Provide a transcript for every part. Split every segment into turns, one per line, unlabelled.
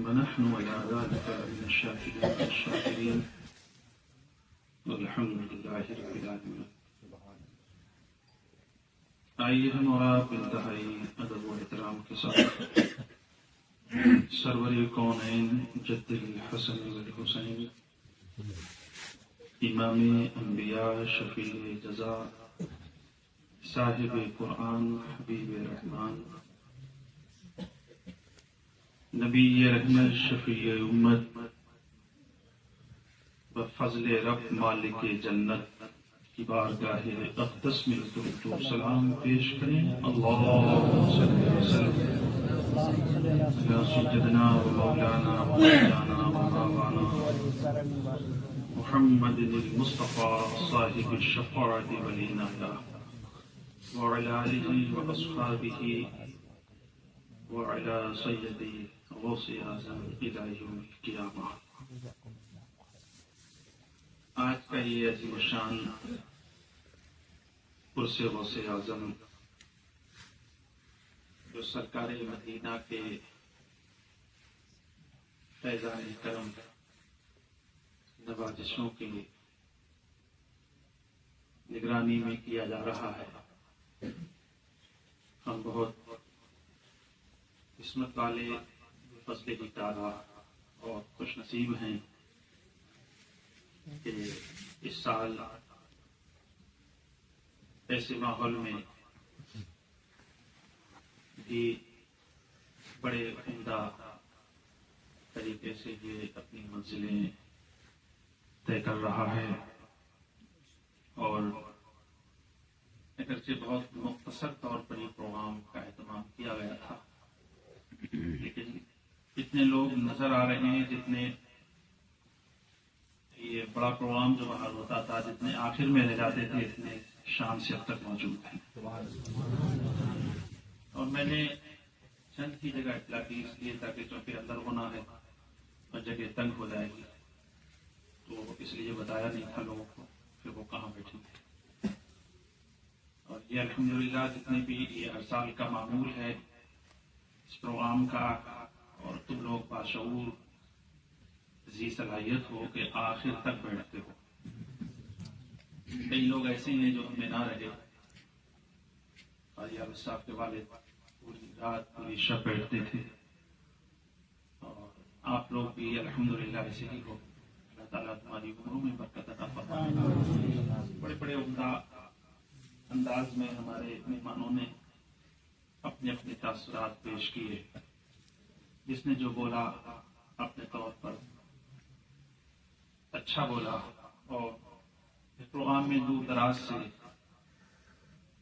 ونحن على ذلك من الشاهدين الشاكرين والحمد لله رب العالمين. آئیے ہم اور آپ انتہائی ادب و احترام کے ساتھ سرور کونین جد الحسن والحسین امام انبیاء شفیع جزا صاحب قرآن حبیب رحمان نبی رحمت شفیع امت بفضل رب مالک جنت کی بارگاہ اقدس میں درود و سلام پیش کریں. اللہم صلی وسلم علی سیدنا و مولانا و مولانا و مولانا محمد المصطفى صاحب الشفاعة والعنایہ وعلى آلہ و اصحابہ وعلى سیدی غوث اعظم الی یوم القیامہ. آج کا یہ عظیم الشان عرس غوث اعظم جو سرکار مدینہ کے فیضان کرم نوازشوں کی نگرانی میں کیا جا رہا ہے. ہم بہت قسمت والے فضل کی تعالیٰ اور خوش نصیب ہیں کہ اس سال ایسے ماحول میں بھی بڑے عمدہ طریقے سے یہ اپنی منزلیں طے کر رہا ہے. اور اگرچہ بہت مختصر طور پر یہ پروگرام کا اہتمام کیا گیا تھا، لیکن اتنے لوگ نظر آ رہے ہیں جتنے یہ بڑا پروگرام جو باہر ہوتا تھا جتنے آخر میں رہ جاتے تھے اتنے شام سے اب تک موجود ہیں. اور میں نے چند ہی جگہ اطلاع کی اس لیے تاکہ چونکہ اندر ہونا ہے اور جگہ تنگ ہو جائے گی تو اس لیے بتایا نہیں تھا لوگوں کو کہ وہ کہاں بیٹھیں گے. اور یہ الحمدللہ جتنے بھی یہ ہر سال کا معمول ہے اس پروگرام کا، اور تم لوگ باشعور ذی صلاحیت ہو کہ آخر تک بیٹھتے ہو. کئی لوگ ایسے ہیں جو ہم میں نہ رہے. قاضی عابد صاحب کے والد پوری رات پوری شب بیٹھتے تھے، اور آپ لوگ بھی الحمدللہ ایسے ہی ہو. اللہ تعالیٰ تمہاری عمروں میں برکت عطا فرمائے. بڑے بڑے عمدہ انداز میں ہمارے مہمانوں نے اپنے اپنے تاثرات پیش کیے. جس نے جو بولا اپنے طور پر اچھا بولا. اور اس پروگرام میں دور دراز سے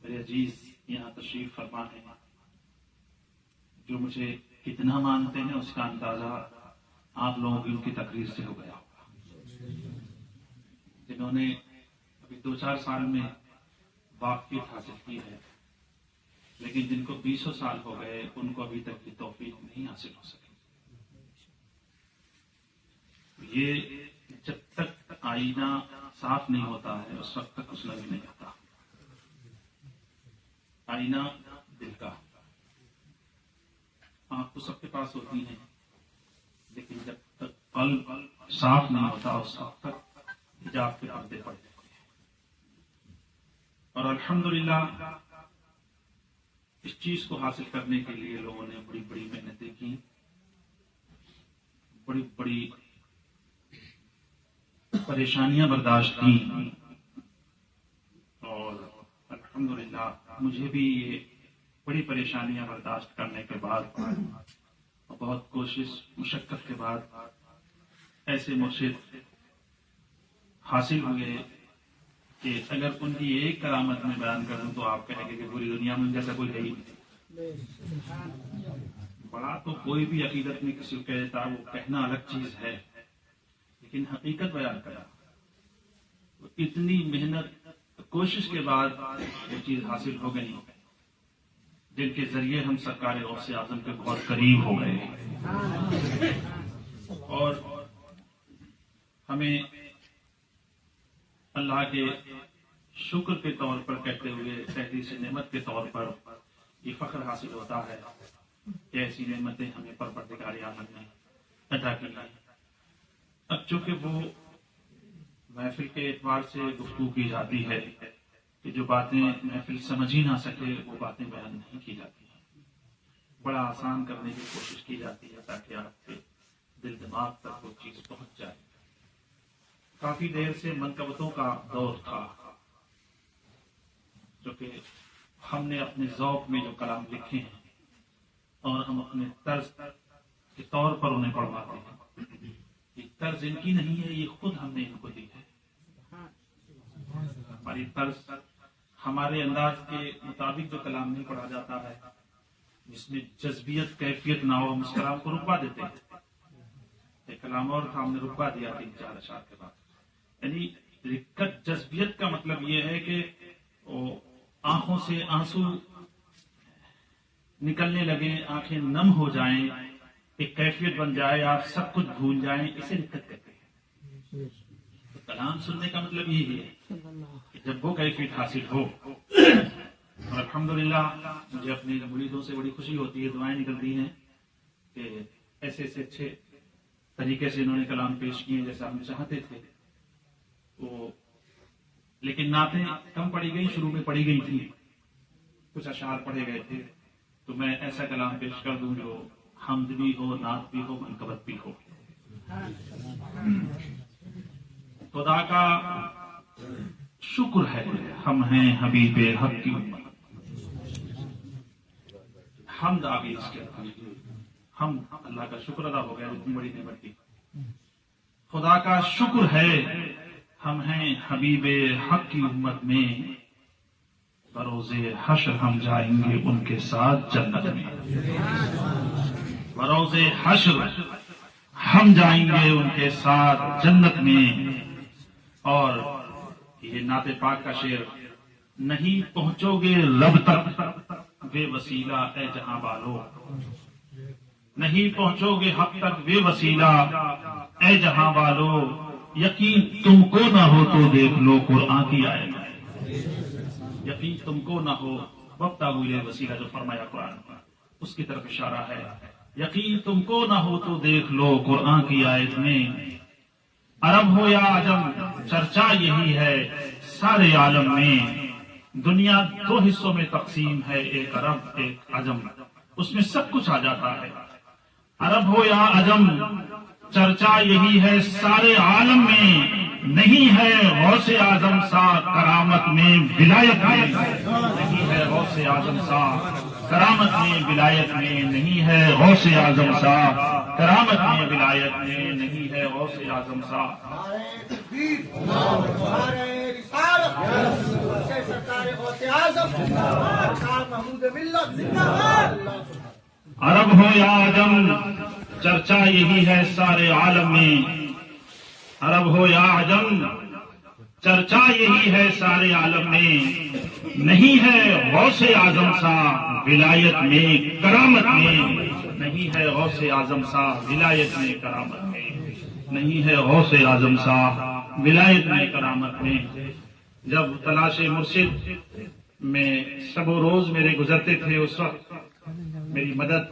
میرے عزیز یہاں تشریف فرما ہے جو مجھے کتنا مانتے ہیں اس کا اندازہ آپ لوگوں کی ان کی تقریر سے ہو گیا ہوگا. جنہوں نے ابھی 2-4 سال میں واقفیت حاصل کی ہے، لیکن جن کو 20 سال ہو گئے ان کو ابھی تک یہ توفیق نہیں حاصل ہو سکی. یہ جب تک آئینہ صاف نہیں ہوتا ہے اس وقت تک اس لگے نہیں ہوتا. آئینہ دل کا آنکھ تو سب کے پاس ہوتی ہیں، لیکن جب تک قلب صاف نہیں ہوتا اس وقت تک حجاب کے پردے پڑ جاتے ہیں. اور الحمدللہ اس چیز کو حاصل کرنے کے لیے لوگوں نے بڑی بڑی محنتیں کی، بڑی بڑی پریشانیاں برداشت کی. اور الحمدللہ مجھے بھی یہ بڑی پریشانیاں برداشت کرنے کے بعد اور بہت کوشش مشقت کے بعد ایسے مرشد حاصل ہوئے کہ اگر ان کی ایک کرامت میں بیان کروں تو آپ کہیں گے کہ پوری دنیا میں جیسا کوئی ہے ہی نہیں. بڑا تو کوئی بھی عقیدت میں کسی کو کہتا وہ کہنا الگ چیز ہے، لیکن حقیقت بیان کرنا اتنی محنت کوشش کے بعد وہ چیز حاصل ہو گئی جن کے ذریعے ہم سرکار غوث اعظم کے بہت قریب ہو گئے. اور ہمیں اللہ کے شکر کے طور پر کہتے ہوئے تحریص نعمت کے طور پر یہ فخر حاصل ہوتا ہے کہ ایسی نعمتیں ہمیں پروردگار عالم نے ادا کی ہے۔ اب چونکہ وہ محفل کے اعتبار سے گفتگو کی جاتی ہے کہ جو باتیں محفل سمجھ ہی نہ سکے وہ باتیں بیان نہیں کی جاتی ہیں، بڑا آسان کرنے کی کوشش کی جاتی ہے تاکہ آپ کے دل دماغ تک وہ چیز پہنچ جائے۔ کافی دیر سے منقبتوں کا دور تھا، جو کہ ہم نے اپنے ذوق میں جو کلام لکھے ہیں اور ہم اپنے طرز کے طور پر انہیں پڑھواتے ہیں، یہ طرز ان کی نہیں ہے، یہ خود ہم نے ان کو دی ہے۔ ہماری طرز ہمارے انداز کے مطابق جو کلام نہیں پڑھا جاتا ہے، جس میں جذبیت کیفیت نہ ہو، ہم اس کلام کو رکوا دیتے ہیں۔ ایک کلام اور تھا، ہم نے رکوا دیا 3-4 اشعار کے بعد۔ یعنی رکت جذبیت کا مطلب یہ ہے کہ آنکھوں سے آنسو نکلنے لگیں، آنکھیں نم ہو جائیں، ایک کیفیت بن جائے، آپ سب کچھ بھول جائیں، اسے رکت کہتے ہیں۔ تو کلام سننے کا مطلب یہی ہے کہ جب وہ کیفیت حاصل ہو، اور الحمدللہ مجھے اپنے مریدوں سے بڑی خوشی ہوتی ہے، دعائیں نکلتی ہیں کہ ایسے ایسے اچھے طریقے سے انہوں نے کلام پیش کیے جیسا ہم چاہتے تھے۔ وہ لیکن نعتیں کم پڑھی گئی، شروع میں پڑھی گئی تھی، کچھ اشعار پڑھے گئے تھے، تو میں ایسا کلام پیش کر دوں جو حمد بھی ہو، نعت بھی ہو، منقبت بھی ہو۔ خدا کا شکر ہے ہم ہیں حبیب حق کی امت۔ حمد آ گئی اس کے بعد، ہم اللہ کا شکر ادا ہو گیا، اتنی بڑی نعمت کی۔ خدا کا شکر ہے ہم ہیں حبیب حق کی امت میں، بروز حشر ہم جائیں گے ان کے ساتھ جنت میں۔ بروز حشر ہم جائیں گے ان کے ساتھ جنت میں۔ اور یہ نعت پاک کا شعر، نہیں پہنچو گے رب تک بے وسیلہ اے جہاں والو، نہیں پہنچو گے حق تک بے وسیلہ اے جہاں والو، یقین تم کو نہ ہو تو دیکھ لو قرآن کی آیت، یقین تم کو نہ ہو وابتغوا الیہ وسیلہ جو فرمایا قرآن کا، اس کی طرف اشارہ ہے۔ یقین تم کو نہ ہو تو دیکھ لو قرآن کی آیت میں، عرب ہو یا عجم چرچا یہی ہے سارے عالم میں، دنیا 2 حصوں میں تقسیم ہے، ایک عرب ایک عجم، اس میں سب کچھ آ جاتا ہے۔ عرب ہو یا عجم چرچا یہی ہے سارے عالم میں، نہیں ہے غوث اعظم سا کرامت میں ولایت میں، نہیں ہے غوث اعظم سا کرامت میں ولایت میں، نہیں ہے غوث اعظم سا کرامت میں ولایت میں، نہیں ہے غوث اعظم سا۔ عرب ہو یا عجم چرچا یہی ہے سارے عالم میں، عرب ہو یا عجم چرچا یہی ہے سارے عالم میں، نہیں ہے غوث اعظم سا ولایت میں کرامت میں، نہیں ہے غوث اعظم سا ولایت میں کرامت میں، نہیں ہے غوث اعظم سا ولایت میں کرامت میں۔ جب تلاش مرشد میں شب و روز میرے گزرتے تھے، اس وقت میری مدد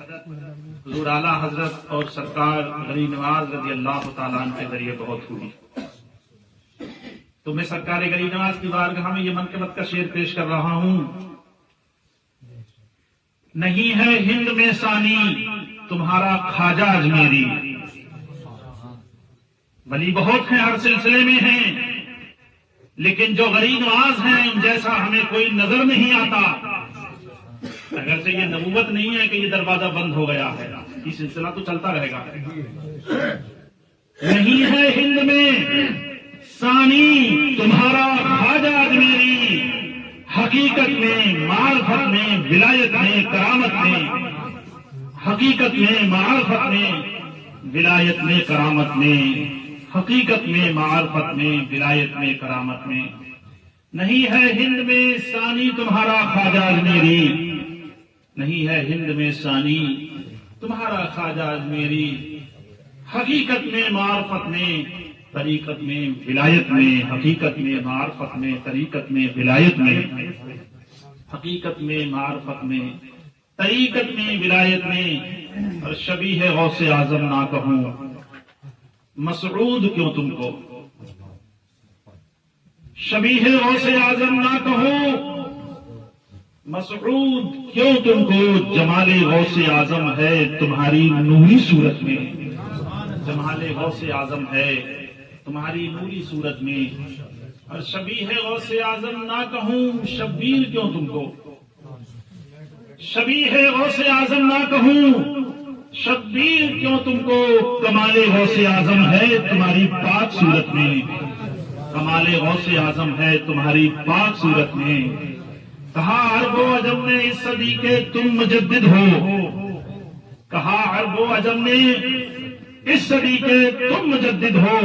حضور اعلیٰ حضرت اور سرکار غریب نواز رضی اللہ تعالیٰ عنہ کے ذریعے بہت ہوئی۔ تو میں سرکار غریب نواز کی بارگاہ میں یہ منقبت کا شعر پیش کر رہا ہوں، نہیں ہے ہند میں ثانی تمہارا خواجہ اجمیری، ولی بہت ہیں ہر سلسلے میں ہیں، لیکن جو غریب نواز ہیں ان جیسا ہمیں کوئی نظر نہیں آتا۔ اگرچہ یہ نبوت نہیں ہے کہ یہ دروازہ بند ہو گیا ہے، یہ سلسلہ تو چلتا رہے گا۔ نہیں ہے ہند میں ثانی تمہارا خواجہ اجمیری، حقیقت میں معرفت میں ولایت میں کرامت میں، حقیقت میں معرفت میں ولایت میں کرامت میں، حقیقت میں معرفت میں ولایت میں کرامت میں۔ نہیں ہے ہند میں ثانی تمہارا خواجہ اجمیری، نہیں ہے ہند میں ثانی تمہارا خواجہ اجمیری، حقیقت میں معرفت میں طریقت میں ولایت میں، حقیقت میں معرفت میں طریقت میں ولایت میں، حقیقت میں معرفت میں طریقت میں ولایت میں، اور شبیہ غوث اعظم نہ کہوں مسعود کیوں تم کو شبیہ غوث اعظم نہ کہوں؟ مسعود کیوں تم کو جمال غوث اعظم ہے تمہاری نوری صورت میں، جمال غوث اعظم ہے تمہاری نوری صورت میں، اور شبیہ غوث اعظم نہ کہوں شبیر کیوں تم کو؟ شبیہ غوث اعظم نہ کہوں شبیر کیوں تم کو؟ کمال غوث اعظم ہے تمہاری پاک صورت میں، کمال غوث اعظم ہے تمہاری پاک صورت میں۔ کہا عرب و عجم نے اس صدی کے تم مجدد ہو، کہا عرب و عجم نے اس صدی کے تم مجدد ہو،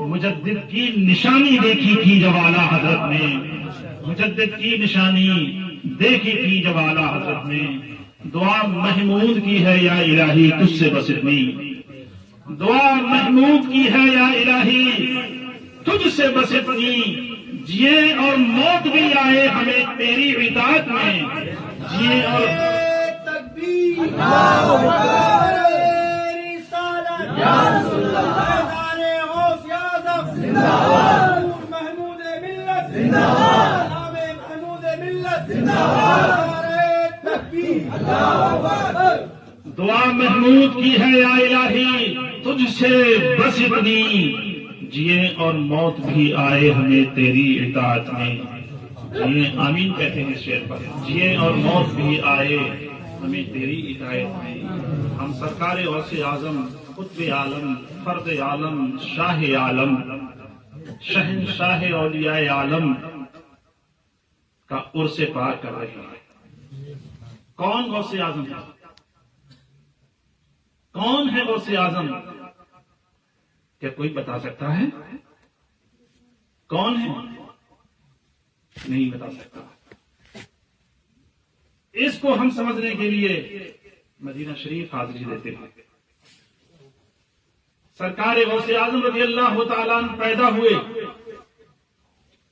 مجدد کی نشانی دیکھی تھی جب اعلیٰ حضرت نے، مجدد کی نشانی دیکھی تھی جب اعلیٰ حضرت نے۔ دعا محمود کی ہے یا الہی تجھ سے بس اتنی، دعا محمود کی ہے یا الہی تجھ سے بس اتنی، جیے اور موت بھی آئے ہمیں تیری اطاعت میں، جیے اور
تکبیر محمود ملت زندہ باد، محمود ملت زندہ باد،
دعا محمود کی ہے یا الہی تجھ سے بس اتنی، جیے اور موت بھی آئے ہمیں تیری اطاعت میں۔ جیے آمین کہتے ہیں شعر پر، جیے اور موت بھی آئے ہمیں تیری اطاعت میں۔ ہم سرکار غوث اعظم، قطب عالم، فرد عالم، شاہ عالم، شہنشاہ اولیاء عالم کا عرس پار کر رہے ہیں۔ کون غوث اعظم ہے؟ کون ہے غوث اعظم؟ کیا کوئی بتا سکتا ہے کون ہے؟ نہیں بتا سکتا۔ اس کو ہم سمجھنے کے لیے مدینہ شریف حاضری دیتے ہیں۔ سرکار غوث اعظم رضی اللہ تعالیٰ عنہ پیدا ہوئے،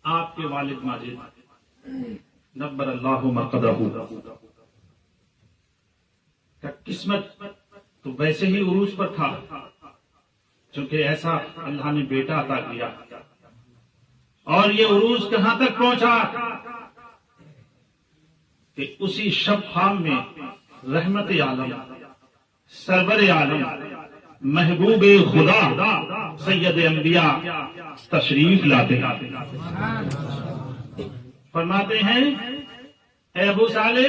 آپ کے والد ماجد نبر اللہ مرقدہ کا قسمت تو ویسے ہی عروج پر تھا، چونکہ ایسا اللہ نے بیٹا عطا کیا، اور یہ عروج کہاں تک پہنچا کہ اسی شب خام میں رحمت عالم، سرور عالم، محبوب خدا، سید انبیاء تشریف لاتے، فرماتے ہیں اے ابو صالح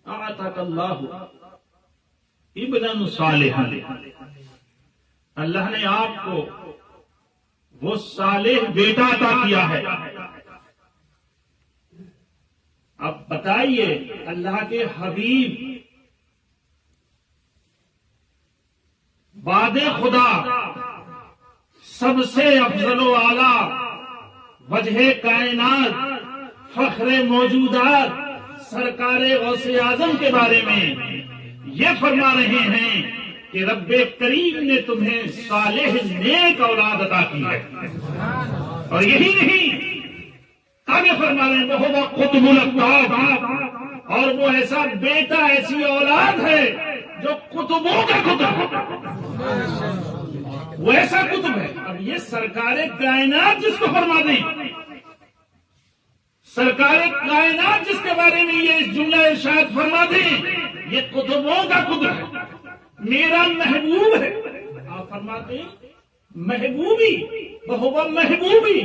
اعطاک اللہ ابنا صالحا، اللہ نے آپ کو وہ صالح بیٹا عطا کیا ہے۔ اب بتائیے اللہ کے حبیب بعد خدا سب سے افضل و اعلی وجہ کائنات فخر موجودات سرکار غوث اعظم کے بارے میں یہ فرما رہے ہیں کہ رب کریم نے تمہیں صالح نیک اولاد عطا کی ہے، اور یہی نہیں آگے فرما رہے ہیں وہ قطب الاقطاب، اور وہ ایسا بیٹا، ایسی اولاد ہے جو قطبوں کا قطب، وہ ایسا قطب ہے۔ اب یہ سرکار کائنات جس کو فرما دیں، سرکار کائنات جس کے بارے میں یہ جملہ ارشاد فرما دیں، یہ قطبوں کا قطب ہے، میرا محبوب ہے۔ آپ فرماتے ہیں محبوبی، وہ محبوبی،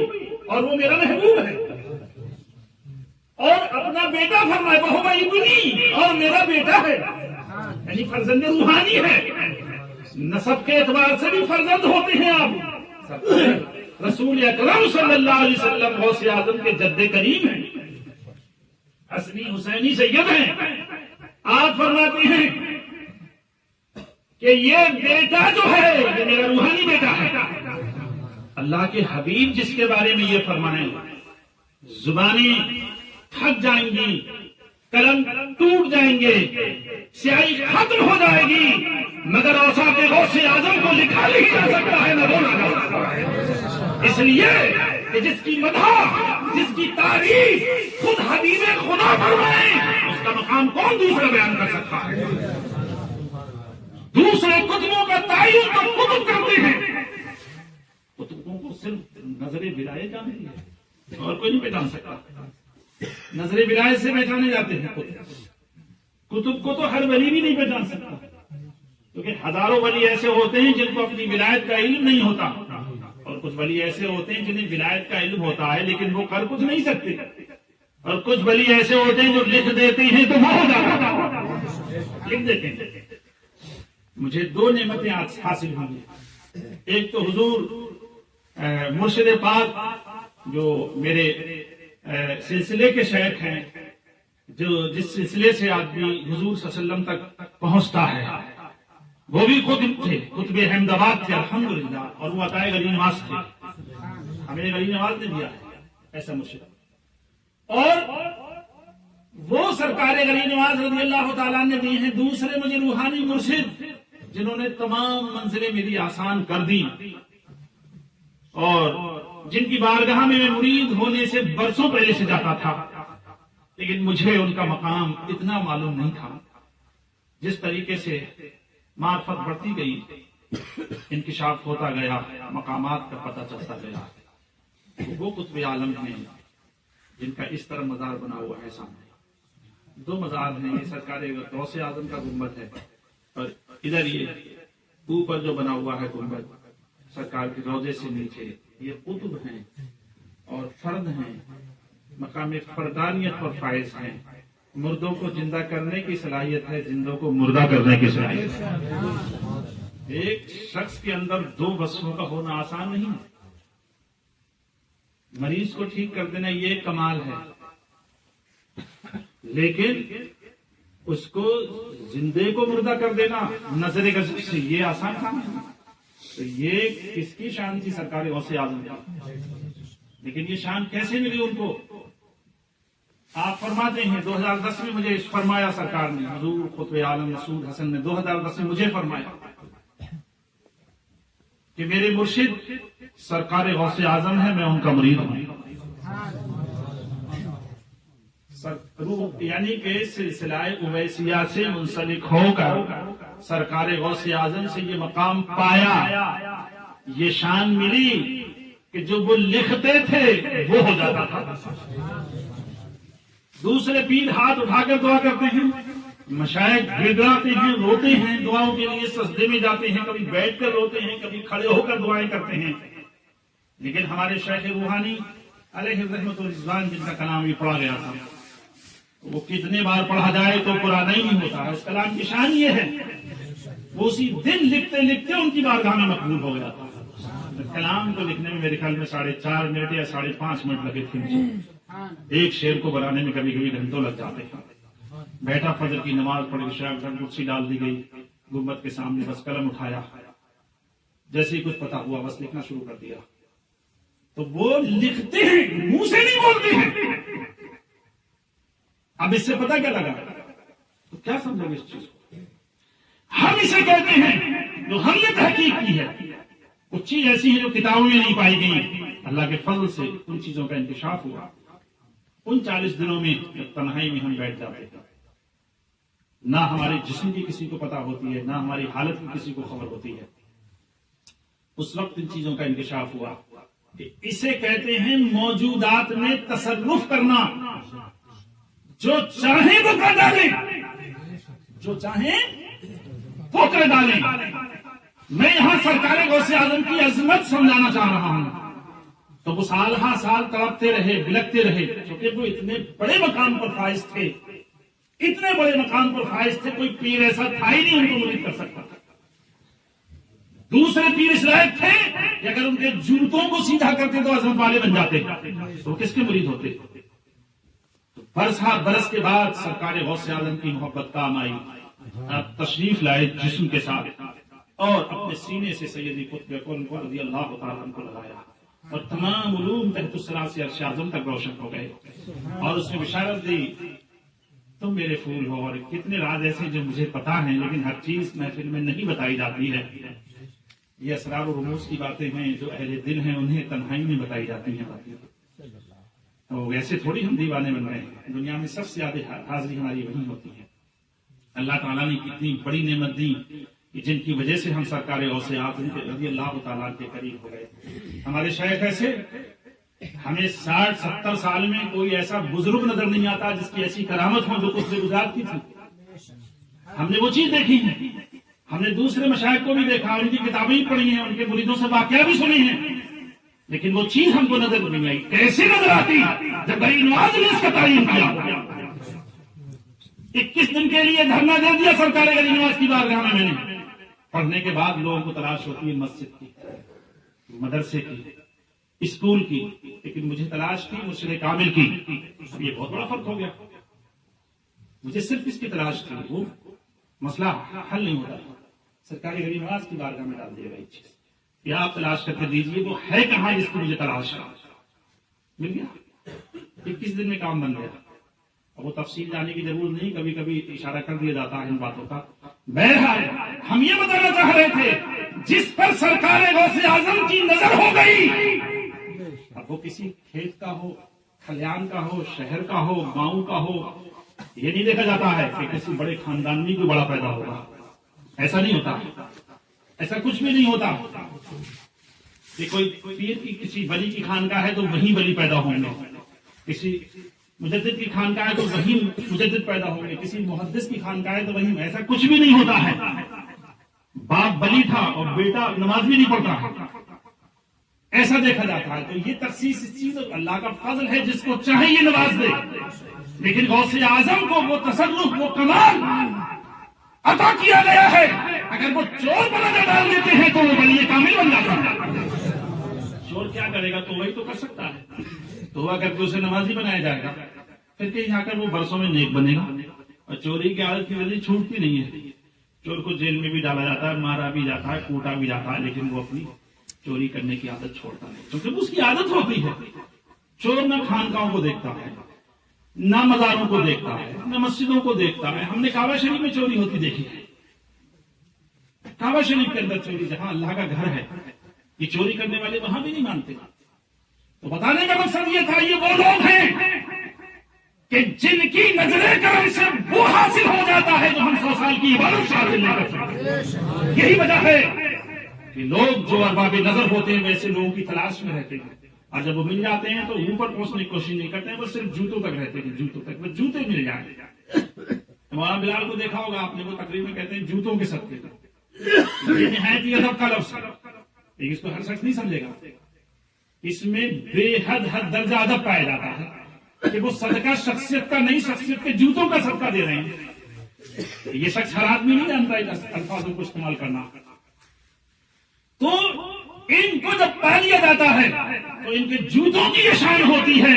اور وہ میرا محبوب ہے، اور اپنا بیٹا فرمائے وہ ابنی، اور میرا بیٹا ہے، یعنی فرزند روحانی ہے۔ نسب کے اعتبار سے بھی فرزند ہوتے ہیں آپ، رسول اکرم صلی اللہ علیہ وسلم غوث اعظم کے جد کریم ہیں، حسنی حسینی سید ہیں۔ آپ فرماتے ہیں کہ یہ بیٹا جو ہے یہ میرا روحانی بیٹا ہے۔ اللہ کے حبیب جس کے بارے میں یہ فرمائیں، زبانیں تھک جائیں گی، قلم ٹوٹ جائیں گے، سیاہی ختم ہو جائے گی، مگر اوصاف غوث اعظم کو لکھا نہیں جا سکتا ہے، نہ بولا جا سکتا ہے۔ اس لیے کہ جس کی مدح، جس کی تعریف خود حبیب خدا فرمائیں، اس کا مقام کون دوسرا بیان کر سکتا ہے؟ دوسرے قطبوں کا تعین تو کتب کرتے ہیں، کتبوں کو صرف نظر ولایت جانتی ہے اور کوئی نہیں پہچان سکتا. نظر ولایت سے پہچانے جاتے ہیں کتب کو تو ہر ولی بھی نہیں پہچان سکتا، کیونکہ ہزاروں ولی ایسے ہوتے ہیں جن کو اپنی ولایت کا علم نہیں ہوتا، اور کچھ ولی ایسے ہوتے ہیں جنہیں ولایت کا علم ہوتا ہے لیکن وہ کر کچھ نہیں سکتے، اور کچھ ولی ایسے ہوتے ہیں جو لکھ دیتے ہیں تو وہ ہو جاتا ہے، لکھ دیتے ہیں. مجھے دو نعمتیں آج حاصل ہوئی. ایک تو حضور مرشد پاک جو میرے سلسلے کے شیخ ہیں، جو جس سلسلے سے آدمی حضور صلی اللہ علیہ وسلم تک پہنچتا ہے، وہ بھی خطب تھے، خطب احمد آباد تھے الحمدللہ، اور وہ عطائے غنی نواز تھے. ہمیں غنی نواز نے دیا ہے ایسا مرشد. اور وہ سرکار غنی نواز رضی اللہ تعالیٰ نے دی ہیں. دوسرے مجھے روحانی مرشد جنہوں نے تمام منزلیں میری آسان کر دی، اور جن کی بارگاہ میں مرید ہونے سے برسوں پہلے سے جاتا تھا، لیکن مجھے ان کا مقام اتنا معلوم نہیں تھا. جس طریقے سے معرفت بڑھتی گئی، انکشاف ہوتا گیا، مقامات کا پتہ چلتا گیا. وہ قطب عالم ہیں جن کا اس طرح مزار بنا ہوا ہے. سامنے دو مزار ہیں، یہ سرکار غوث اعظم کا گنبد ہے، اور ادھر یہ اوپر جو بنا ہوا ہے گنبد سرکار کے روضے سے نیچے، یہ قطب ہیں اور فرد ہیں، مقام فردانیت پر فائز ہیں. مردوں کو زندہ کرنے کی صلاحیت ہے، زندوں کو مردہ کرنے کی صلاحیت ہے. ایک شخص کے اندر دو وصفوں کا ہونا آسان نہیں ہے. مریض کو ٹھیک کر دینا یہ ایک کمال ہے، لیکن اس کو زندے کو مردہ کر دینا نظر گزر سے یہ آسان کام ہے. تو یہ کس کی شان تھی؟ سرکار غوث اعظم کی. لیکن یہ شان کیسے ملی ان کو؟ آپ فرماتے ہیں 2010 میں مجھے فرمایا سرکار نے، حضور قطب عالم مسعود حسن نے 2010 میں مجھے فرمایا کہ میرے مرشد سرکار غوث اعظم ہے، میں ان کا مرید ہوں. یعنی کہ سلسلہ اویسیہ سے منسلک ہو کر سرکار غوث اعظم سے یہ مقام پایا، یہ شان ملی کہ جو وہ لکھتے تھے وہ ہو جاتا تھا. دوسرے پیر ہاتھ اٹھا کر دعا کرتے ہیں، مشائخ گڑگڑاتے ہیں، روتے ہیں، دعاؤں کے لیے سجدے میں جاتے ہیں، کبھی بیٹھ کر روتے ہیں، کبھی کھڑے ہو کر دعائیں کرتے ہیں. لیکن ہمارے شیخ روحانی علیہ رحمت الرضوان جن کا کلام بھی پڑھا گیا تھا، وہ کتنے بار پڑھا جائے تو پرانا ہی نہیں ہوتا. اس کلام کی شان یہ ہے وہ اسی دن لکھتے لکھتے ان کی بارگاہ میں مقبول ہو گیا تھا. کلام کو لکھنے میں میرے خیال میں 4.5 منٹ یا 5.5 منٹ لگے تھے. ایک شعر کو بنانے میں کبھی کبھی گھنٹوں لگ جاتے ہیں. بیٹھا، فجر کی نماز پڑھی، شاید کرسی ڈال دی گئی گنبد کے سامنے، بس قلم اٹھایا، جیسے ہی کچھ پتا ہوا بس لکھنا شروع کر دیا. تو وہ لکھتے ہیں، منہ سے نہیں بولتے ہیں. اب اس سے پتا کیا لگا تو کیا سمجھو گے اس چیز کو؟ ہم اسے کہتے ہیں جو ہم نے تحقیق کی ہے، کچھ چیز ایسی ہیں جو کتابوں میں نہیں پائی گئی. اللہ کے فضل سے ان چیزوں کا انکشاف ہوا. ان 40 دنوں میں تنہائی میں ہم بیٹھ جاتے ہیں، نہ ہمارے جسم کی کسی کو پتا ہوتی ہے، نہ ہماری حالت کی کسی کو خبر ہوتی ہے. اس وقت ان چیزوں کا انکشاف ہوا کہ اسے کہتے ہیں موجودات میں تصرف کرنا. جو چاہیں وہ کر ڈالیں، جو چاہیں وہ کر ڈالیں. میں یہاں سرکار غوث اعظم کی عظمت سمجھانا چاہ رہا ہوں. تو وہ سال ہا سال تڑپتے رہے، بلکتے رہے، کیونکہ وہ اتنے بڑے مقام پر فائز تھے، اتنے بڑے مقام پر فائز تھے، کوئی پیر ایسا تھا ہی نہیں ان کو مرید کر سکتا. دوسرے پیر اس لائق تھے کہ اگر ان کے جوتوں کو سیدھا کرتے تو عظمت والے بن جاتے، تو کس کے مرید ہوتے؟ برس ہا برس کے بعد سرکار غوث اعظم کی محبت کام آئی. آپ تشریف لائے جسم کے ساتھ اور اپنے سینے سے سیدی قطب کون کو رضی اللہ تعالیٰ عنہ کو لگایا، اور تمام علوم تحت الثرى سے عرش اعظم تک روشن ہو گئے. اور اس نے بشارت دی تم میرے پھول ہو. اور کتنے راز ایسے جو مجھے پتا ہیں لیکن ہر چیز محفل میں نہیں بتائی جاتی ہے. یہ اسرار و رموز کی باتیں ہیں جو اہل دل ہیں انہیں تنہائی میں بتائی جاتی ہیں. تو ویسے تھوڑی ہم دیوانے بن رہے ہیں. دنیا میں سب سے زیادہ حاضری ہماری وہیں ہوتی ہے. اللہ تعالیٰ نے کتنی بڑی نعمت دی کہ جن کی وجہ سے ہم سرکار غوث اعظم کے رضی اللہ تعالیٰ کے قریب ہو گئے. ہمارے شیخ ایسے ہمیں 60-70 سال میں کوئی ایسا بزرگ نظر نہیں آتا جس کی ایسی کرامت ہو جو کچھ سے گزارتی تھی. ہم نے وہ چیز دیکھی ہے. ہم نے دوسرے مشائخ کو بھی دیکھا, ان کی کتابیں بھی پڑھی ہیں, ان کے مریدوں سے واقعہ بھی سنے ہیں, لیکن وہ چیز ہم کو نظر نہیں آئی. کیسے نظر آتی جب غریب نواز نے اس کا تعین کیا. 21 دن کے لیے دھرنا دے دیا سرکار غریب نواز کی بارگاہ میں نے. پڑھنے کے بعد لوگوں کو تلاش ہوتی ہے مسجد کی, مدرسے کی, اسکول کی, لیکن مجھے تلاش تھی مرشد کامل کی. یہ بہت بڑا فرق ہو گیا. مجھے صرف اس کی تلاش تھی, وہ مسئلہ حل نہیں ہوتا. سرکاری غریب نواز کی بارگاہ میں ڈال دیا گئی چیز, یا آپ تلاش کر کے دیجیے وہ ہے کہاں جس کی مجھے تلاش ہے. مل گیا. 21 دن میں کام بن گیا. اب وہ تفصیل جانے کی ضرورت نہیں, کبھی کبھی اشارہ کر دیا جاتا ہے ان باتوں کا. بہرحال ہم یہ بتانا چاہ رہے تھے جس پر سرکار غوث اعظم کی نظر ہو گئی, اب وہ کسی کھیت کا ہو, کھلیان کا ہو, شہر کا ہو, گاؤں کا ہو, یہ نہیں دیکھا جاتا ہے کہ کسی بڑے خاندان میں کوئی بڑا پیدا ہوگا. ایسا نہیں ہوتا, ایسا کچھ بھی نہیں ہوتا کہ کوئی پیر کی کسی ولی کی خانقاہ ہے تو وہیں ولی پیدا ہوں گے, کسی مجدد کی خانقاہ ہے تو وہیں مجدد پیدا ہوں گے, کسی محدث کی خانقاہ ہے تو وہیں. ایسا کچھ بھی نہیں ہوتا ہے. باپ ولی تھا اور بیٹا نماز بھی نہیں پڑھتا, ایسا دیکھا جاتا ہے. تو یہ تخصیص اس چیز اللہ کا فضل ہے, جس کو چاہے یہ نواز دے. لیکن غوث اعظم کو وہ تصرف, وہ کمال عطا کیا گیا ہے. اگر وہ چور پر نظر ڈال دیتے ہیں تو وہ ولی کامل بن جاتا ہے. چور کیا کرے گا, تو وہی تو کر سکتا ہے. تو اگر اسے نمازی بنایا جائے گا, پھر کہیں جا کر وہ برسوں میں نیک بنے گا. اور چوری کی عادت کی وجہ چھوٹتی نہیں ہے. چور کو جیل میں بھی ڈالا جاتا ہے, مارا بھی جاتا ہے, کوٹا بھی جاتا ہے, لیکن وہ اپنی چوری کرنے کی عادت چھوڑتا نہیں, کیونکہ اس کی عادت ہوتی ہے. چور نہ خانقاہوں کو دیکھتا ہے, نہ مزاروں کو دیکھتا ہے, نہ مسجدوں کو دیکھتا ہے. ہم نے کعبہ شریف میں چوری ہوتی دیکھی ہے. کعبہ شریف کے اندر چوری, جہاں اللہ کا گھر ہے, یہ چوری کرنے والے وہاں بھی نہیں مانتے. تو بتانے کا مقصد یہ تھا, یہ وہ لوگ ہیں کہ جن کی نظر کرم سے وہ حاصل ہو جاتا ہے جو ہم 100 سال کی عبادت سے حاصل نہیں کر سکتے. یہی وجہ ہے کہ لوگ جو ارباب نظر ہوتے ہیں ویسے لوگوں کی تلاش میں رہتے ہیں, اور جب وہ مل جاتے ہیں تو اوپر پہنچنے کی کوشش نہیں کرتے ہیں, وہ صرف جوتوں تک رہتے ہیں. جوتوں تک, وہ جوتے مل جائیں. مولانا بلال کو دیکھا ہوگا آپ نے, وہ تقریر میں کہتے ہیں جوتوں کے صدقے. یہ نہایت ہی ادب کا لفظ ہے, لیکن اس کو ہر شخص نہیں سمجھے گا. اس میں بے حد درجہ ادب پایا جاتا ہے کہ وہ صدقہ شخصیت کا نہیں, شخصیت کے جوتوں کا صدقہ دے رہے ہیں. یہ شخص ہر آدمی نہیں جانتا ہے الفاظوں کو استعمال کرنا. تو ان کو جب پا لیا جاتا ہے تو ان کے جوتوں کی یہ شان ہوتی ہے,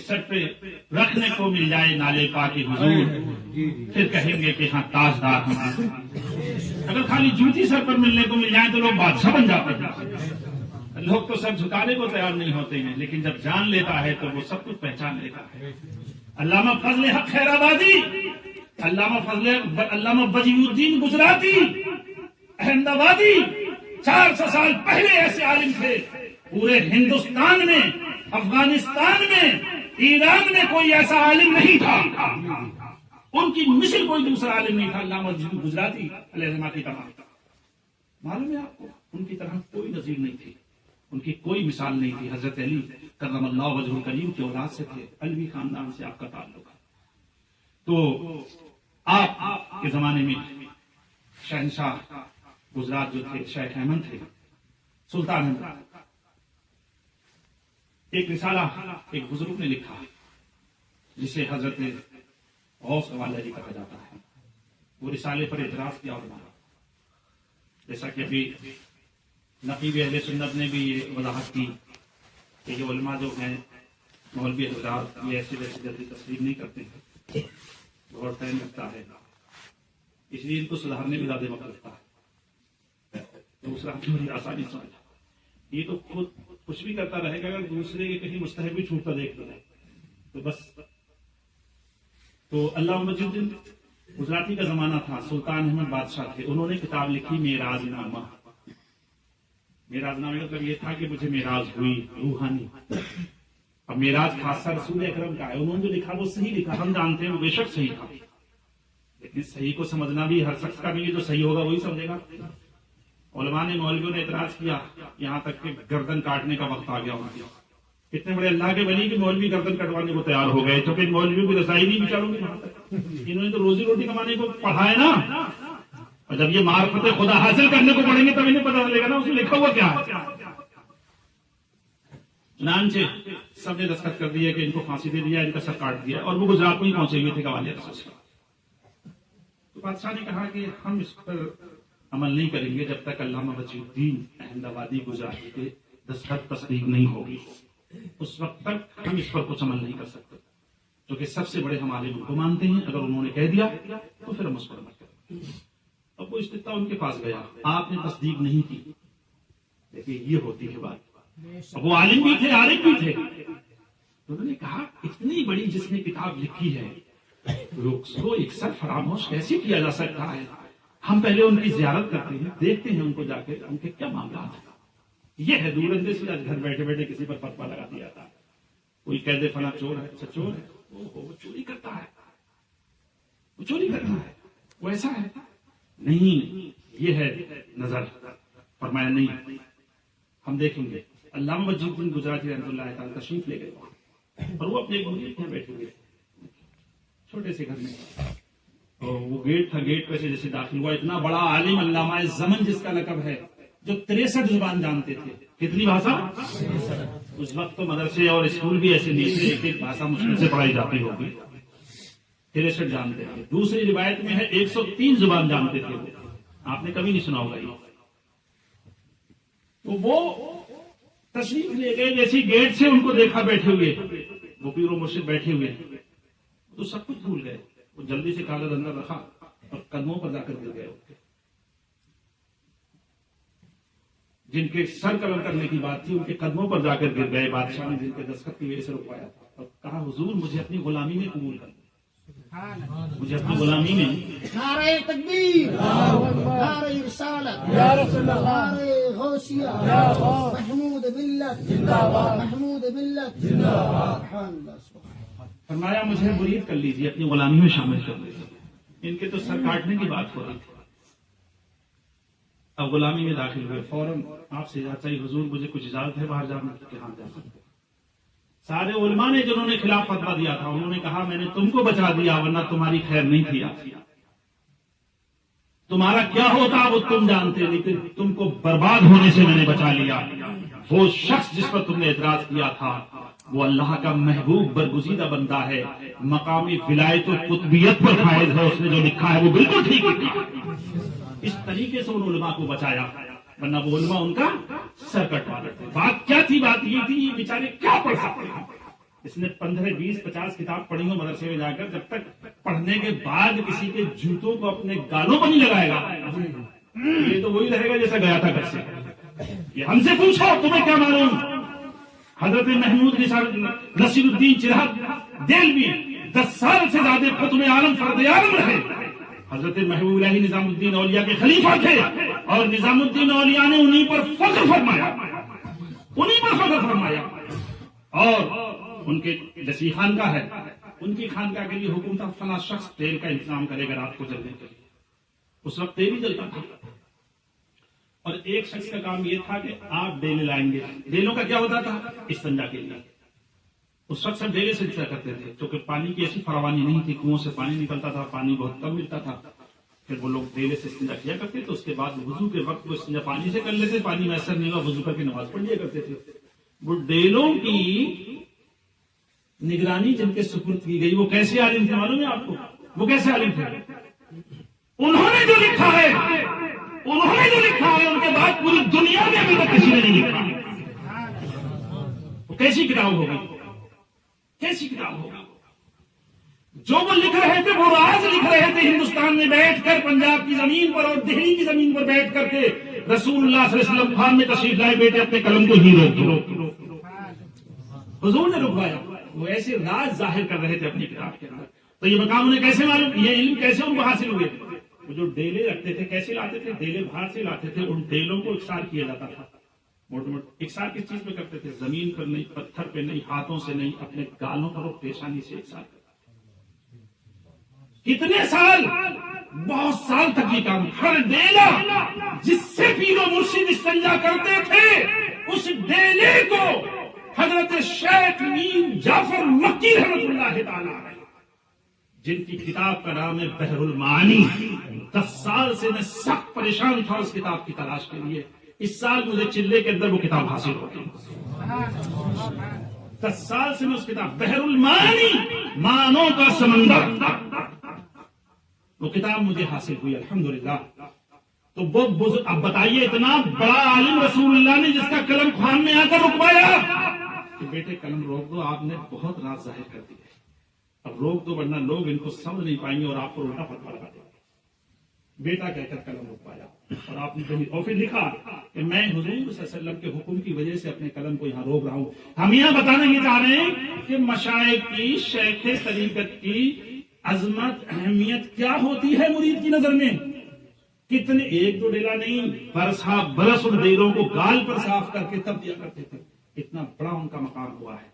سر پہ رکھنے کو مل جائے نالے پاک حضور, پھر کہیں گے کہ ہاں تاجدار ہم. اگر خالی جوتی سر پر ملنے کو مل جائے تو لوگ بادشاہ بن جاتے ہیں. لوگ تو سب جھکانے کو تیار نہیں ہوتے ہیں, لیکن جب جان لیتا ہے تو وہ سب کچھ پہچان لیتا ہے. علامہ فضل حق خیرآبادی, علامہ وجیہ الدین گجراتی, احمد آبادی, 400 سال پہلے ایسے عالم تھے. پورے ہندوستان میں, افغانستان میں, ایران میں کوئی ایسا عالم نہیں تھا, ان کی مثل کوئی دوسرا عالم نہیں تھا. علامہ گجراتی علیہ السلام کی طرح, معلوم ہے آپ کو, ان کی طرح کوئی نظیر نہیں تھی, ان کی کوئی مثال نہیں تھی. حضرت علی کرم اللہ وجہ کریم کی اولاد سے تھے, علوی خاندان سے آپ کا تعلق ہے. تو آپ کے زمانے میں شہنشاہ گجرات جو تھے شیخ احمد تھے, سلطان احمد. ایک رسالہ ایک بزرگ نے لکھا جسے حضرت غوث والا جی کہا جاتا ہے. وہ رسالے پر اعتراض کیا ہونا, جیسا کہ ابھی نقیب اہل سنت نے بھی یہ وضاحت کی کہ یہ علماء جو ہیں مولوی حضرات یہ ایسے ویسے جلدی تسلیم نہیں کرتے ہیں, بہت ٹائم لگتا ہے, اس لیے ان کو سدھارنے میں زیادہ وقت لگتا ہے. دوسرا بڑی آسانی سمجھا, یہ تو خود کچھ بھی کرتا رہے گا, اگر دوسرے کے کہیں مستحب بھی چھوٹتا دیکھ لے تو بس. تو علامہ وجیہ الدین گجراتی کا زمانہ تھا, سلطان احمد بادشاہ تھے, انہوں نے کتاب لکھی معراج نامہ. معراج نامے کا مطلب یہ تھا کہ مجھے معراج ہوئی روحانی. اب معراج خاصہ رسول اکرم کا ہے, انہوں نے جو لکھا وہ صحیح لکھا, ہم جانتے ہیں وہ بے شک صحیح تھا, لیکن صحیح کو سمجھنا بھی ہر شخص کا نہیں ہے، جو صحیح ہوگا وہی سمجھے گا. علماء نے مولویوں نے اعتراض کیا، یہاں تک کہ گردن کاٹنے کا وقت آ گیا ان کا. اتنے بڑے اللہ کے ولی کہ مولوی گردن کٹوانے کو تیار ہو گئے، کیونکہ مولویوں کی رسائی نہیں بیچاروں کی وہاں تک. انہوں نے تو روزی روٹی کمانے کو پڑھا ہے نا، اور جب یہ معرفت خدا حاصل کرنے کو پڑھیں گے تب انہیں پتا چلے گا نا اس میں لکھا ہوا کیا ہے. چنانچہ سب نے دستخط کر دیا کہ ان کو پھانسی دے دیا، ان کا سر کاٹ دیا، اور وہ گجرات میں ہی پہنچے ہوئے تھے گوالیر سے. تو بادشاہ نے کہا کہ ہم اس پر عمل نہیں کریں گے جب تک علامہ وجیہ الدین احمد آبادی گجراتی کے دستخط تصدیق نہیں ہوگی. اس وقت تک ہم اس پر کچھ عمل نہیں کر سکتے، کیونکہ سب سے بڑے ہمارے ان کو مانتے ہیں. اگر انہوں نے کہہ دیا تو پھر ہم اس پر عمل کریں گے. اب وہ استدعا ان کے پاس گیا، آپ نے تصدیق نہیں کی. دیکھیے یہ ہوتی ہے بات. اب وہ عالم بھی تھے، عارف بھی تھے. انہوں نے کہا اتنی بڑی جس نے کتاب لکھی ہے اس کو اکثر فراموش کیسے کیا جا سکتا ہے؟ ہم پہلے ان کی زیارت کرتے ہیں، دیکھتے ہیں ان کو جا کے ان کے کیا معاملات ہیں. یہ ہے دور اندیش سے آج گھر بیٹھے بیٹھے کسی پر فتوا لگا دیا تھا. کوئی کہہ دے فلاں چور ہے، اچھا چور ہے، وہ چوری کرتا ہے، وہ چوری کرتا ہے، وہ ایسا ہے. نہیں، یہ ہے نظر. فرمایا نہیں، ہم دیکھیں گے. علامہ وجیہ الدین گجراتی رحمۃ اللہ تعالی تشریف لے گئے اور وہ اپنے مرید میں بیٹھے ہوئے چھوٹے سے گھر میں. اور وہ گیٹ تھا، گیٹ پہ سے جیسے داخل ہوا اتنا بڑا عالم علامہ زمن جس کا لقب ہے، جو 63 زبان جانتے تھے. کتنی بھاشا؟ اس وقت تو مدرسے اور اسکول بھی ایسے نہیں تھے، ایک ایک بھاشا مشکل سے پڑھائی جاتی ہوگی. 63 جانتے تھے. دوسری روایت میں ہے 103 زبان جانتے تھے. آپ نے کبھی نہیں سنا ہوگا یہ. تو وہ تشریف لے گئے، جیسے گیٹ سے ان کو دیکھا بیٹھے ہوئے، وہ پیر و مرشد بیٹھے ہوئے تو سب کچھ بھول گئے. وہ جلدی سے کاغذ اندر رکھا اور قدموں پر جا کر گر گئے. جن کے سر قلم کرنے کی بات تھی ان کے قدموں پر جا کر گر گئے. بادشاہ نے جن کے دستخط کی وجہ سے رکوایا تھا اور کہا حضور مجھے اپنی غلامی میں قبول کر دیں، مجھے اپنی غلامی میں.
نعرہ تکبیر، نعرہ رسالت، نعرہ غوثیہ، محمود ملت، محمود ملت. سبحان اللہ.
فرمایا مجھے مرید کر لیجیے، اپنی غلامی میں شامل کر لیجیے. ان کے تو سر کاٹنے کی بات ہو رہی تھی. اب غلامی میں داخل ہوئے، فوراً آپ سے چاہیے حضور مجھے کچھ اجازت ہے باہر جانے کی؟ ہاں جا سکتے. سارے علماء نے جنہوں نے خلاف فتویٰ دیا تھا انہوں نے کہا میں نے تم کو بچا دیا ورنہ تمہاری خیر نہیں تھی. تمہارا کیا ہوتا وہ تم جانتے، لیکن تم کو برباد ہونے سے میں نے بچا لیا. وہ شخص جس پر تم نے اعتراض کیا تھا وہ اللہ کا محبوب برگزیدہ بندہ ہے، مقامی ولایت و قطبیت پر فائز ہے. اس نے جو لکھا ہے وہ بالکل ٹھیک لکھا. اس طریقے سے ان علماء کو بچایا، ورنہ وہ علماء ان کا سر کٹوا دیتے. بات کیا تھی؟ بات یہ تھی یہ بیچارے کیا پڑھ سکتے ہیں. اس نے 15 20 50 کتاب پڑھی ہو مدرسے میں جا کر، جب تک پڑھنے کے بعد کسی کے جوتوں کو اپنے گالوں پر نہیں لگائے گا یہ تو وہی رہے گا جیسا گیا تھا گھر سے. یہ ہم سے پوچھو تمہیں کیا معلوم. حضرت محمود نصیر الدین چراغ دہلوی 10 سال سے زیادہ ختم عالم فرد عالم رہے. حضرت محبوب الہی نظام الدین اولیاء کے خلیفہ تھے اور نظام الدین اولیاء نے انہی پر فخر فرمایا، انہی پر فخر فرمایا. اور ان کے جیسی خانقاہ ہے، ان کی خانقاہ کے لیے حکم تھا فلاں شخص تیل کا انتظام کرے گا رات کو جلنے کے لیے. اس وقت تیل ہی جلتا تھا اور ایک شخص کا کام یہ تھا کہ آپ ڈیلے لائیں گے. ڈیلوں کا کیا ہوتا تھا؟ استنجا کے لیے. اس وقت سب ڈیلے سے استنجا کرتے تھے کیونکہ پانی کی ایسی فراوانی نہیں تھی، کنویں سے پانی نکلتا تھا، پانی بہت کم ملتا تھا. پھر وہ لوگ ڈیلے سے استنجا کیا کرتے تھے. اس کے بعد وضو کے وقت وہ استنجا پانی سے کر لیتے، پانی میسر نہیں ہوا وضو کر کے نماز پڑھ لیا کرتے تھے. وہ ڈیلوں کی نگرانی جن کے سپرد کی گئی وہ کیسے عالم تھے معلوم ہے آپ کو؟ وہ کیسے عالم تھے؟ انہوں نے جو لکھا ہے ان کے بعد پوری دنیا میں ابھی تک کسی نے نہیں لکھا. وہ کیسی کتاب ہوگی؟ کیسی کتاب ہوگی؟ جو وہ لکھ رہے تھے وہ راز لکھ رہے تھے ہندوستان میں بیٹھ کر، پنجاب کی زمین پر اور دہلی کی زمین پر بیٹھ کر کے. رسول اللہ صلی اللہ علیہ وسلم خان میں تشریف لائے، بیٹے اپنے قلم کو ہی روک دو. حضور نے رکوایا. وہ ایسے راز ظاہر کر رہے تھے اپنی کتاب کے اندر. تو یہ مقام انہیں کیسے معلوم؟ یہ علم کیسے ان کو حاصل ہوئے؟ وہ جو ڈیلے رکھتے تھے کیسے لاتے تھے؟ ڈیلے باہر سے لاتے تھے. ان ڈیلوں کو اکسار کیا جاتا تھا. موٹے موٹے اکسار کس چیز پہ کرتے تھے؟ زمین پر نہیں، پتھر پہ نہیں، ہاتھوں سے نہیں، اپنے گالوں پر اور پیشانی سے اکسار کرتے. کتنے سال، بہت سال تک یہ کام، ہر ڈیلا جس سے پیر و مرشد استنجا کرتے تھے اس ڈیلے کو حضرت شیخ میر جعفر مکی رحمۃ اللہ تعالی علیہ، جن کی کتاب کا نام ہے بحر المعانی، 10 سال سے میں سخت پریشان تھا اس کتاب کی تلاش کے لیے، اس سال مجھے چلے کے اندر وہ کتاب حاصل ہوگی۔ 10 سال سے میں اس کتاب بحر المعانی، معنوں کا سمندر، وہ کتاب مجھے حاصل ہوئی الحمدللہ۔ تو وہ بزرگ، اب بتائیے اتنا بڑا عالم رسول اللہ نے جس کا قلم خوان میں آ کر رکوایا کہ بیٹے قلم روک دو، آپ نے بہت راز ظاہر کر دی ہے، اب روک دو ورنہ لوگ ان کو سمجھ نہیں پائیں گے اور آپ کو الٹا فتوا لگا دیں گے۔ بیٹا کہہ کر قلم رکوایا اور آپ نے کہیں اور پھر لکھا کہ میں حضور صلی اللہ علیہ وسلم کے حکم کی وجہ سے اپنے قلم کو یہاں روک رہا ہوں۔ ہم یہاں بتانا یہ چاہ رہے ہیں کہ مشائخ کی، شیخ طریقت کی عظمت، اہمیت کیا ہوتی ہے مرید کی نظر میں۔ کتنے، ایک دو ڈیلا نہیں، برس ان ڈیلوں کو گال پر صاف کر کے تب دیا کرتے تھے، اتنا بڑا ان کا مقام ہوا ہے۔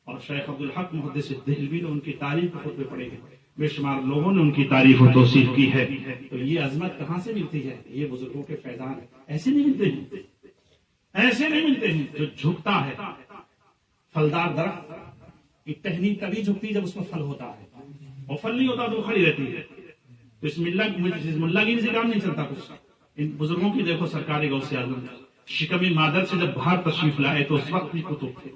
اور شیخ عبدالحق محدث دہلوی نے ان کی تعریف کے خطبے پڑھے ہیں، بے شمار لوگوں نے ان کی تعریف و توصیف کی ہے۔ تو یہ عظمت کہاں سے ملتی ہے؟ یہ بزرگوں کے فیضان ایسے نہیں ملتے ہیں، ایسے نہیں ملتے ہیں۔ جو جھکتا ہے، پھلدار درخت کی ٹہنی تبھی جھکتی ہے جب اس میں پھل ہوتا ہے، اور پھل نہیں ہوتا تو کھڑی رہتی ہے۔ تو اس ملا کی کام نہیں چلتا کچھ۔ ان بزرگوں کی دیکھو، سرکار غوث اعظم شکم مادر سے جب باہر تشریف لائے تو اس وقت بھی کتب تھے،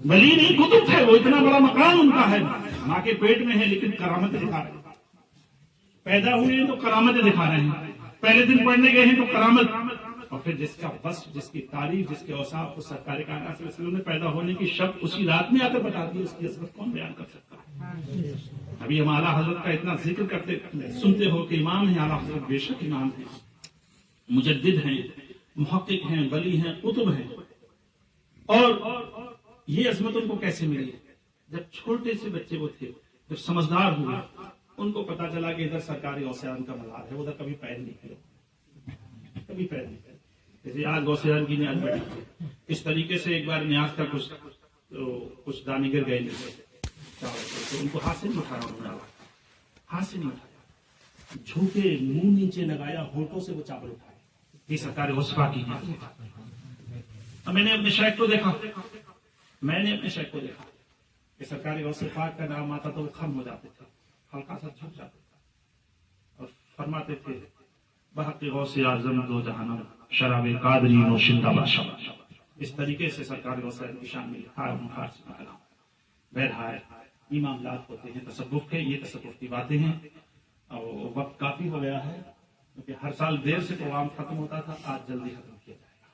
ولی نہیں کتب تھے، وہ اتنا بڑا مقام ان کا ہے، ماں کے پیٹ میں ہے لیکن کرامتیں دکھا رہے ہیں، پیدا ہوئے ہیں تو کرامتیں دکھا رہے ہیں، پہلے دن پڑھنے گئے ہیں تو کرامت، اور پھر جس کا وصف، جس کی تعریف، جس کے اوصاف کو سرکار کائنات صلی اللہ علیہ وسلم نے پیدا ہونے کی شب اسی رات میں آ کر بتا دی، اس کی عظمت کون بیان کر سکتا ہے؟ ابھی ہم اعلیٰ حضرت کا اتنا ذکر کرتے سنتے ہو کہ امام ہیں، اعلیٰ حضرت بے شک امام ہیں، مجدد ہیں، محقق ہیں، ولی ہیں، قطب ہیں، اور یہ عظمت ان کو کیسے ملی؟ جب چھوٹے سے بچے وہ تھے، جب سمجھدار ہوئے، ان کو پتا چلا کہ ادھر سرکاری غوث اعظم کا مزار ہے، ادھر کبھی پیر نہیں پھیرے، کبھی پیر نہیں پھیرے۔ جیسے آج غوث اعظم کی نیاز بیٹھی، اس طریقے سے ایک بار نیاز کا کچھ دانگر گئے تو ان کو ہاتھ سے نہیں اٹھایا، انہوں نے ہاتھ سے نہیں اٹھایا، جھوکے منہ نیچے لگایا، ہونٹوں سے وہ چاول اٹھائے، یہ سرکار غوث پاک کی نیاز ہے۔ میں نے اپنے شیخ کو دیکھا کہ سرکار غوث پاک کا نام آتا تو وہ خم ہو جاتے تھے، ہلکا سا جھک جاتے تھے اور فرماتے تھے بحق غوث اعظم دو جہانم شراب قادری نوشندہ بادشاہ۔ اس طریقے سے سرکار غوث کی شان میں لکھا ہے، فارسی میں کلام۔ بہرحال یہ معاملات ہوتے ہیں تصوف کے، یہ تصوف کی باتیں ہیں، اور وقت کافی ہو گیا ہے کیونکہ ہر سال دیر سے پروگرام ختم ہوتا تھا، آج جلدی ختم کیا جائے گا،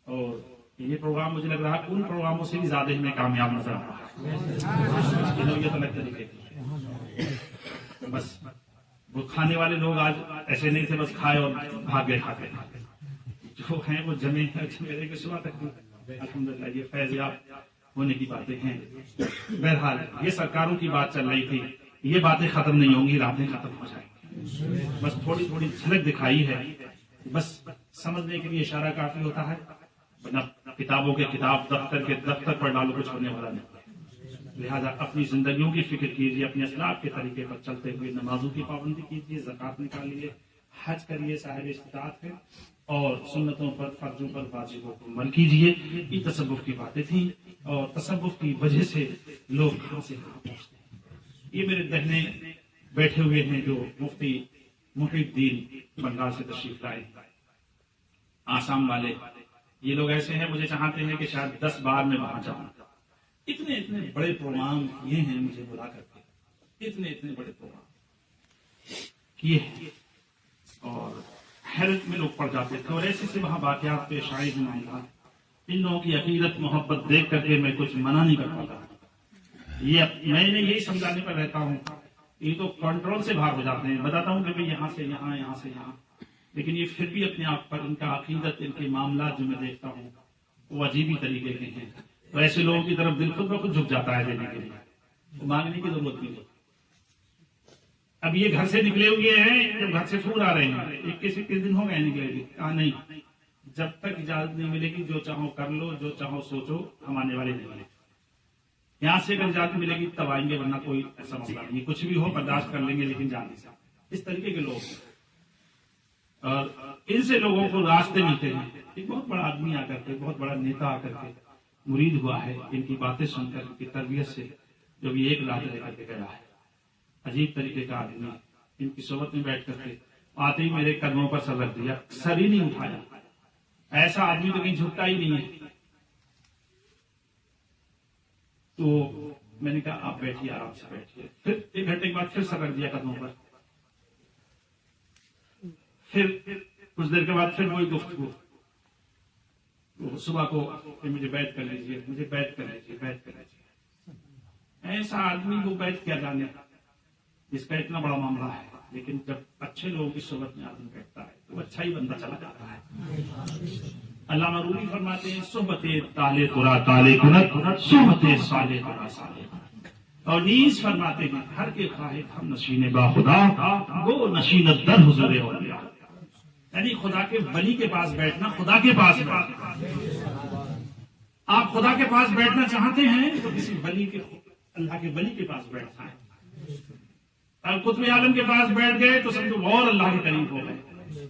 اور یہ پروگرام مجھے لگ رہا ہے ان پروگراموں سے بھی زیادہ ہمیں کامیاب نظر آ رہا ہے، نوعیت الگ طریقے کی۔ بس وہ کھانے والے لوگ آج ایسے نہیں تھے بس کھائے اور بھاگ گئے، کھا گئے، جو ہیں وہ جمے میرے کے صبح تک الحمدللہ یہ فیضیاب ہونے کی باتیں ہیں۔ بہرحال یہ سرکاروں کی بات چل رہی تھی، یہ باتیں ختم نہیں ہوں گی، راتیں ختم ہو جائیں گی، بس تھوڑی تھوڑی جھلک دکھائی ہے، بس سمجھنے کے لیے اشارہ کافی ہوتا ہے، کتابوں کے کتاب دفتر کے دفتر پر ڈالو کچھ ہونے والا نہیں۔ لہذا اپنی زندگیوں کی فکر کیجیے، اپنے اسلاف کے طریقے پر چلتے ہوئے نمازوں کی پابندی کیجیے، زکات نکالیے، حج کریے صاحب استطاعت ہے، اور سنتوں پر، فرضوں پر، واجبوں پر عمل کیجیے۔ یہ تصوف کی باتیں تھیں، اور تصوف کی وجہ سے لوگ کہاں سے کہاں پہنچتے ہیں۔ یہ میرے دہنے بیٹھے ہوئے ہیں جو مفتی محی الدین بنگال سے تشریف لائے، آسام والے، یہ لوگ ایسے ہیں مجھے چاہتے ہیں کہ شاید 10 بار میں وہاں جاؤں، اتنے اتنے بڑے پروگرام یہ ہیں، مجھے بلا کر کے اتنے بڑے پروگرام کیے ہیں، اور حیرت میں لوگ پڑ جاتے تھے، اور ایسے سے وہاں واقعات پیش آئے ہیں، معاملات، ان لوگوں کی عقیدت محبت دیکھ کر کے میں کچھ منع نہیں کر پاتا، یہ میں نے یہی سمجھانے پر رہتا ہوں، یہ تو کنٹرول سے باہر ہو جاتے ہیں، بتاتا ہوں کہ بھئی یہاں سے یہاں، یہاں سے یہاں، لیکن یہ پھر بھی اپنے آپ پر ان کا عقیدت، ان کے معاملات جو میں دیکھتا ہوں وہ عجیبی طریقے کے ہیں، تو ایسے لوگوں کی طرف دل خود بخود جھک جاتا ہے دینے کے لیے، وہ مانگنے کی ضرورت نہیں ہوتی۔ اب یہ گھر سے نکلے ہوئے ہیں، جب گھر سے پھول آ رہے ہیں، 21 دن ہو گئے نکلے ہوئے، کہا نہیں، جب تک اجازت نہیں ملے گی جو چاہو کر لو، جو چاہو سوچو، ہم آنے والے نہیں ملے، یہاں سے اگر اجازت ملے گی تب آئیں گے، ورنہ کوئی ایسا مسئلہ نہیں، کچھ بھی ہو برداشت کر لیں گے لیکن جان نہیں سکتے۔ اس طریقے کے لوگ ہیں، اور ان سے لوگوں کو راستے ملتے ہیں۔ ایک بہت بڑا آدمی آ کر کے، بہت بڑا نیتا آ کر کے مرید ہوا ہے، ان کی باتیں سن کر، ان کی تربیت سے جو بھی ایک رات لے کر کے گیا ہے، عجیب طریقے کا آدمی، ان کی صحبت میں بیٹھ کر کے آتے ہی میرے قدموں پر سر رکھ دیا، سر ہی نہیں اٹھایا۔ ایسا آدمی تو کہیں جھکتا ہی نہیں ہے۔ تو میں نے کہا آپ بیٹھیے، آرام سے بیٹھیے۔ پھر 1 گھنٹے کے بعد پھر سر رکھ دیا قدموں پر۔ پھر کچھ دیر کے بعد پھر وہی گفتگو، صبح کو کہ مجھے بیعت کر لیجیے، مجھے بیعت کر لیجیے، بیعت کر لیجیے۔ ایسا آدمی کو بیعت کیا جانے جس کا اتنا بڑا معاملہ ہے، لیکن جب اچھے لوگوں کی صحبت میں آدمی بیٹھتا ہے تو اچھا ہی بندہ چلا جاتا ہے۔ علامہ رومی فرماتے ہیں صحبت تالے ترا تالے کنت، صحبت صالح ترا صالح کنت۔ اور نیز فرماتے ہیں ہر کے خواہد ہم نشین با خدا، گو نشینت در حضور اولیاء۔ یعنی خدا کے ولی کے پاس بیٹھنا، خدا کے پاس بیٹھنا۔ آپ خدا کے پاس بیٹھنا چاہتے ہیں تو کسی ولی کے، اللہ کے ولی کے پاس بیٹھنا ہے۔ اور قطب عالم کے پاس بیٹھ گئے تو سمجھو اور اللہ کے قریب ہو گئے،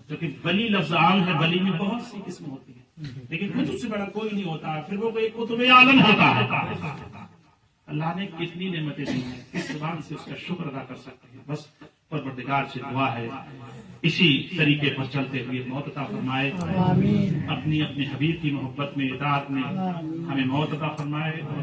کیونکہ ولی لفظ عام ہے، ولی میں بہت سی قسم ہوتی ہیں، لیکن قطب سے بڑا کوئی نہیں ہوتا، پھر وہ کوئی قطب عالم ہوتا ہے۔ اللہ نے کتنی نعمتیں دی ہیں، کس زبان سے اس کا شکر ادا کر سکتے ہیں۔ بس پروردگار سے دعا ہے اسی طریقے پر چلتے ہوئے موت عطا فرمائے، اپنی اپنے حبیب کی محبت میں، اطاعت میں ہمیں موت عطا فرمائے، اور